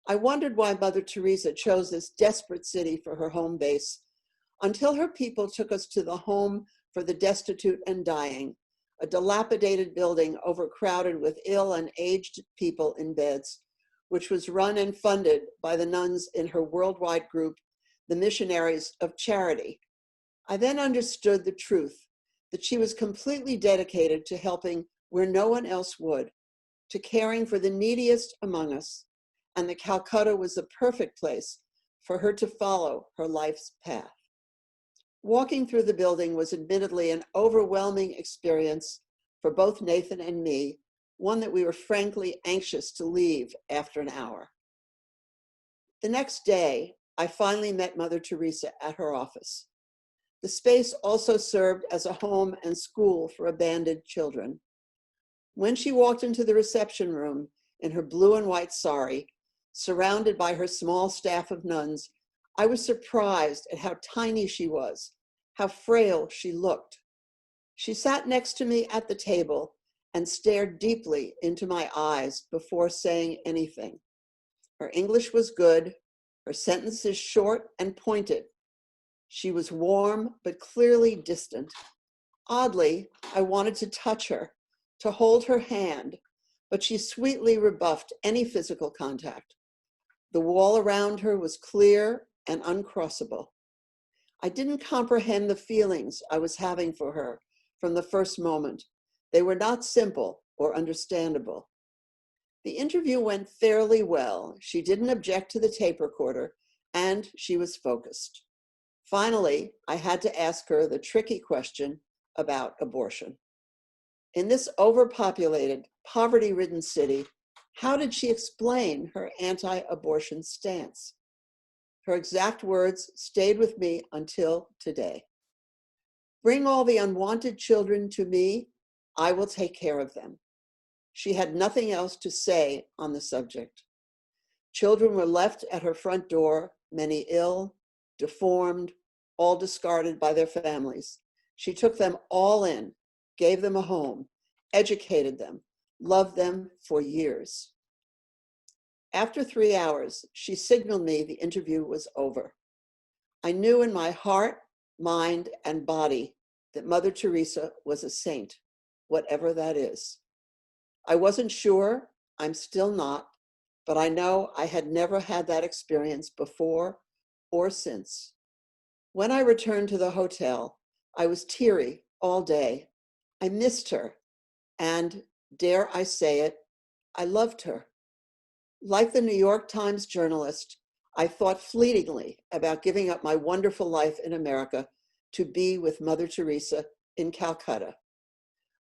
I wondered why Mother Teresa chose this desperate city for her home base, until her people took us to the Home for the Destitute and Dying, a dilapidated building overcrowded with ill and aged people in beds, which was run and funded by the nuns in her worldwide group, the Missionaries of Charity. I then understood the truth, that she was completely dedicated to helping where no one else would, to caring for the neediest among us, and that Calcutta was the perfect place for her to follow her life's path. Walking through the building was admittedly an overwhelming experience for both Nathan and me, one that we were frankly anxious to leave after an hour. The next day, I finally met Mother Teresa at her office. The space also served as a home and school for abandoned children. When she walked into the reception room in her blue and white sari, surrounded by her small staff of nuns, I was surprised at how tiny she was, how frail she looked. She sat next to me at the table and stared deeply into my eyes before saying anything. Her English was good, her sentences short and pointed. She was warm, but clearly distant. Oddly, I wanted to touch her, to hold her hand, but she sweetly rebuffed any physical contact. The wall around her was clear and uncrossable. I didn't comprehend the feelings I was having for her from the first moment. They were not simple or understandable. The interview went fairly well. She didn't object to the tape recorder, and she was focused. Finally, I had to ask her the tricky question about abortion. In this overpopulated, poverty-ridden city, how did she explain her anti-abortion stance? Her exact words stayed with me until today. Bring all the unwanted children to me, I will take care of them. She had nothing else to say on the subject. Children were left at her front door, many ill, deformed, all discarded by their families. She took them all in, gave them a home, educated them, loved them for years. After 3 hours, she signaled me the interview was over. I knew in my heart, mind, and body that Mother Teresa was a saint, whatever that is. I wasn't sure, I'm still not, but I know I had never had that experience before or since. When I returned to the hotel, I was teary all day. I missed her, and dare I say it, I loved her. Like the New York Times journalist, I thought fleetingly about giving up my wonderful life in America to be with Mother Teresa in Calcutta.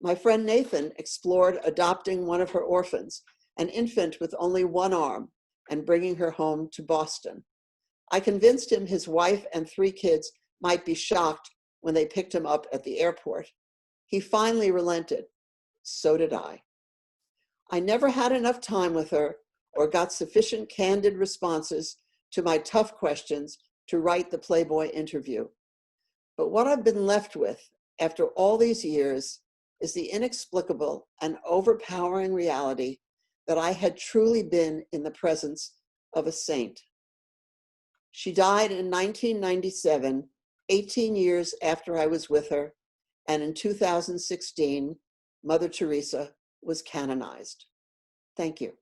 My friend Nathan explored adopting one of her orphans, an infant with only one arm, and bringing her home to Boston. I convinced him his wife and 3 kids might be shocked when they picked him up at the airport. He finally relented. So did I. I never had enough time with her or got sufficient candid responses to my tough questions to write the Playboy interview. But what I've been left with after all these years is the inexplicable and overpowering reality that I had truly been in the presence of a saint. She died in 1997, 18 years after I was with her, and in 2016, Mother Teresa was canonized. Thank you.